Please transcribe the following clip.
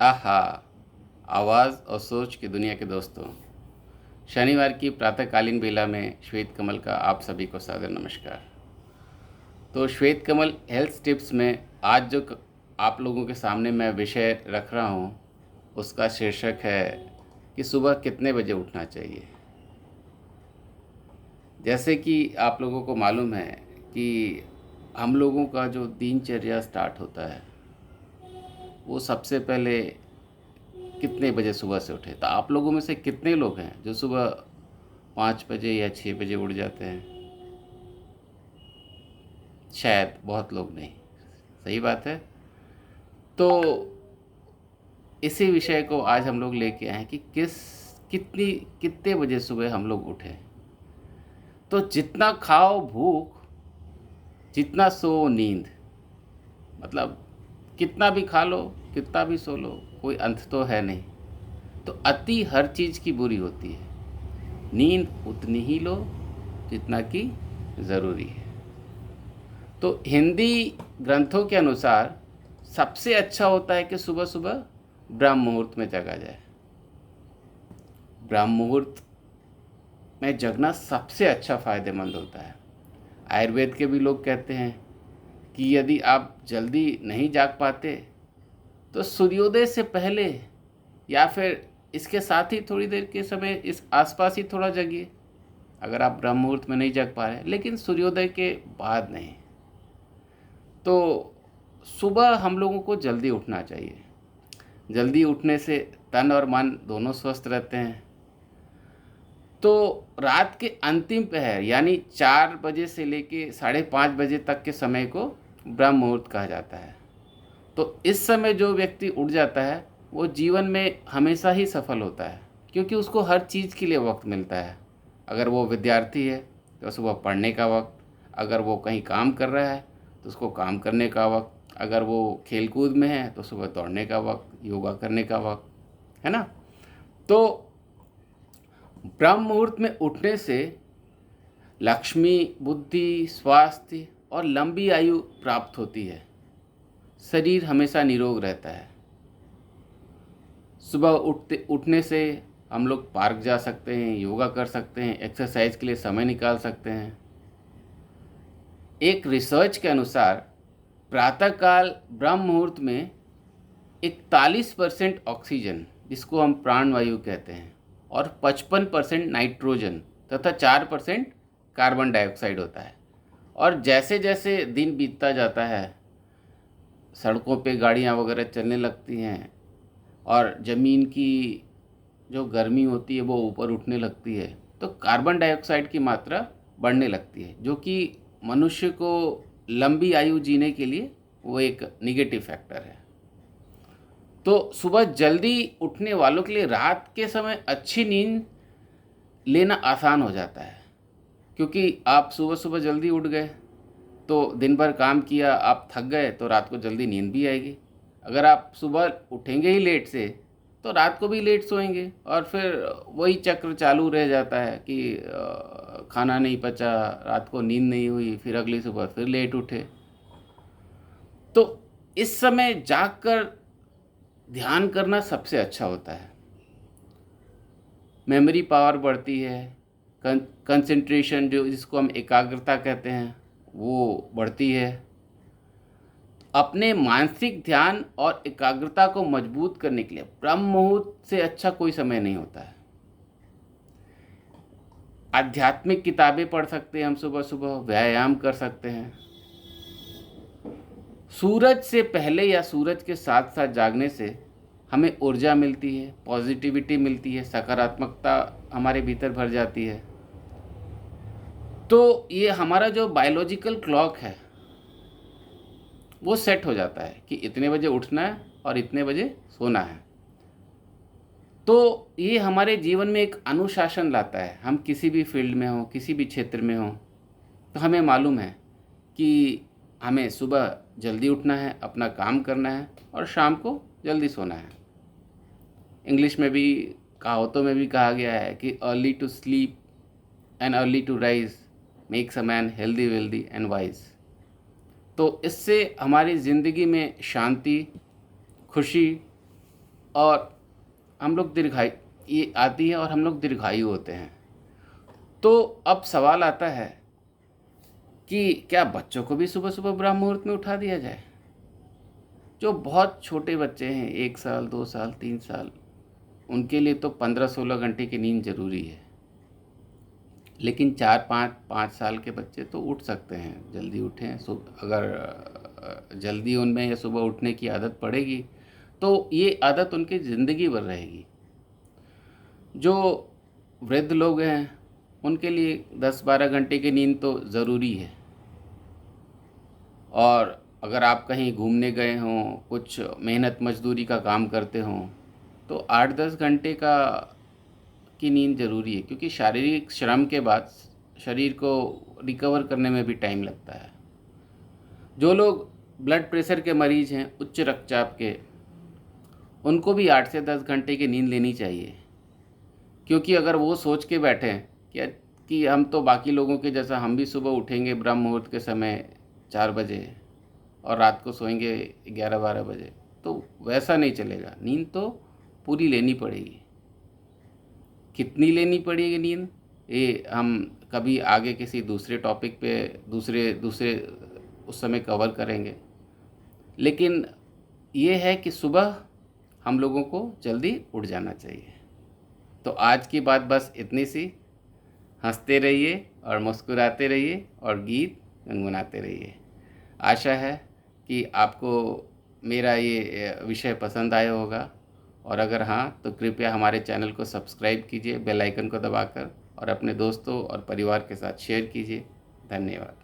आहा। आवाज़ और सोच की दुनिया के दोस्तों, शनिवार की प्रातःकालीन बेला में श्वेत कमल का आप सभी को सादर नमस्कार। तो श्वेत कमल हेल्थ टिप्स में आज जो आप लोगों के सामने मैं विषय रख रहा हूँ, उसका शीर्षक है कि सुबह कितने बजे उठना चाहिए। जैसे कि आप लोगों को मालूम है कि हम लोगों का जो दिनचर्या स्टार्ट होता है, वो सबसे पहले कितने बजे सुबह से उठे। तो आप लोगों में से कितने लोग हैं जो सुबह 5 बजे या 6 बजे उठ जाते हैं? शायद बहुत लोग नहीं। सही बात है। तो इसी विषय को आज हम लोग लेके आए हैं कि कितने बजे सुबह हम लोग उठें। तो जितना खाओ भूख, जितना सो नींद। मतलब कितना भी खा लो, कितना भी सो लो, कोई अंत तो है नहीं। तो अति हर चीज़ की बुरी होती है। नींद उतनी ही लो जितना कि ज़रूरी है। तो हिंदी ग्रंथों के अनुसार सबसे अच्छा होता है कि सुबह सुबह ब्रह्म मुहूर्त में जगा जाए। ब्रह्म मुहूर्त में जगना सबसे अच्छा फ़ायदेमंद होता है। आयुर्वेद के भी लोग कहते हैं कि यदि आप जल्दी नहीं जाग पाते तो सूर्योदय से पहले या फिर इसके साथ ही थोड़ी देर के समय इस आसपास ही थोड़ा जगिए। अगर आप ब्रह्म मुहूर्त में नहीं जग पा रहे, लेकिन सूर्योदय के बाद नहीं। तो सुबह हम लोगों को जल्दी उठना चाहिए। जल्दी उठने से तन और मन दोनों स्वस्थ रहते हैं। तो रात के अंतिम पहर यानी 4 बजे से लेके 5:30 बजे तक के समय को ब्रह्म मुहूर्त कहा जाता है। तो इस समय जो व्यक्ति उठ जाता है वो जीवन में हमेशा ही सफल होता है, क्योंकि उसको हर चीज़ के लिए वक्त मिलता है। अगर वो विद्यार्थी है तो सुबह पढ़ने का वक्त, अगर वो कहीं काम कर रहा है तो उसको काम करने का वक्त, अगर वो खेल कूद में है तो सुबह दौड़ने का वक्त, योगा करने का वक्त, है ना। तो ब्रह्म मुहूर्त में उठने से लक्ष्मी, बुद्धि, स्वास्थ्य और लंबी आयु प्राप्त होती है। शरीर हमेशा निरोग रहता है। सुबह उठने से हम लोग पार्क जा सकते हैं, योगा कर सकते हैं, एक्सरसाइज के लिए समय निकाल सकते हैं। एक रिसर्च के अनुसार प्रातःकाल ब्रह्म मुहूर्त में 41% ऑक्सीजन, जिसको हम प्राणवायु कहते हैं, और 55% नाइट्रोजन तथा 4% कार्बन डाइऑक्साइड होता है। और जैसे जैसे दिन बीतता जाता है, सड़कों पे गाड़ियाँ वगैरह चलने लगती हैं और ज़मीन की जो गर्मी होती है वो ऊपर उठने लगती है, तो कार्बन डाइऑक्साइड की मात्रा बढ़ने लगती है, जो कि मनुष्य को लंबी आयु जीने के लिए वो एक निगेटिव फैक्टर है। तो सुबह जल्दी उठने वालों के लिए रात के समय अच्छी नींद लेना आसान हो जाता है, क्योंकि आप सुबह सुबह जल्दी उठ गए तो दिन भर काम किया, आप थक गए तो रात को जल्दी नींद भी आएगी। अगर आप सुबह उठेंगे ही लेट से तो रात को भी लेट सोएंगे और फिर वही चक्र चालू रह जाता है कि खाना नहीं पचा, रात को नींद नहीं हुई, फिर अगली सुबह फिर लेट उठे। तो इस समय जागकर ध्यान करना सबसे अच्छा होता है। मेमोरी पावर बढ़ती है, कंसंट्रेशन जो जिसको हम एकाग्रता कहते हैं वो बढ़ती है। अपने मानसिक ध्यान और एकाग्रता को मजबूत करने के लिए ब्रह्म मुहूर्त से अच्छा कोई समय नहीं होता है। आध्यात्मिक किताबें पढ़ सकते हैं हम सुबह सुबह, व्यायाम कर सकते हैं। सूरज से पहले या सूरज के साथ साथ जागने से हमें ऊर्जा मिलती है, पॉजिटिविटी मिलती है, सकारात्मकता हमारे भीतर भर जाती है। तो ये हमारा जो बायोलॉजिकल क्लॉक है वो सेट हो जाता है कि इतने बजे उठना है और इतने बजे सोना है। तो ये हमारे जीवन में एक अनुशासन लाता है। हम किसी भी फील्ड में हों, किसी भी क्षेत्र में हों, तो हमें मालूम है कि हमें सुबह जल्दी उठना है, अपना काम करना है और शाम को जल्दी सोना है। इंग्लिश में भी, कहावतों में भी कहा गया है कि early to sleep and early to rise makes a man healthy wealthy and wise. तो इससे हमारी ज़िंदगी में शांति, खुशी और हम लोग दीर्घायु, ये आती है और हम लोग दीर्घायु होते हैं। तो अब सवाल आता है कि क्या बच्चों को भी सुबह सुबह ब्रह्म मुहूर्त में उठा दिया जाए? जो बहुत छोटे बच्चे हैं, 1 साल 2 साल 3 साल, उनके लिए तो 15-16 घंटे की नींद ज़रूरी है। लेकिन 4-5 साल के बच्चे तो उठ सकते हैं, जल्दी उठें। अगर जल्दी उनमें या सुबह उठने की आदत पड़ेगी तो ये आदत उनकी ज़िंदगी भर रहेगी। जो वृद्ध लोग हैं उनके लिए 10-12 घंटे की नींद तो ज़रूरी है। और अगर आप कहीं घूमने गए हों, कुछ मेहनत मजदूरी का काम करते हों, तो 8-10 घंटे की नींद ज़रूरी है, क्योंकि शारीरिक श्रम के बाद शरीर को रिकवर करने में भी टाइम लगता है। जो लोग ब्लड प्रेशर के मरीज़ हैं, उच्च रक्तचाप के, उनको भी 8 से 10 घंटे की नींद लेनी चाहिए। क्योंकि अगर वो सोच के बैठें कि हम तो बाकी लोगों के जैसा हम भी सुबह उठेंगे ब्रह्म मुहूर्त के समय 4 बजे और रात को सोएंगे 11-12 बजे, तो वैसा नहीं चलेगा। नींद तो पूरी लेनी पड़ेगी। कितनी लेनी पड़ेगी नींद, ये हम कभी आगे किसी दूसरे टॉपिक पे दूसरे दूसरे उस समय कवर करेंगे। लेकिन ये है कि सुबह हम लोगों को जल्दी उठ जाना चाहिए। तो आज की बात बस इतनी सी। हंसते रहिए और मुस्कुराते रहिए और गीत गुनगुनाते रहिए। आशा है कि आपको मेरा ये विषय पसंद आया होगा, और अगर हाँ तो कृपया हमारे चैनल को सब्सक्राइब कीजिए बेल आइकन को दबाकर, और अपने दोस्तों और परिवार के साथ शेयर कीजिए। धन्यवाद।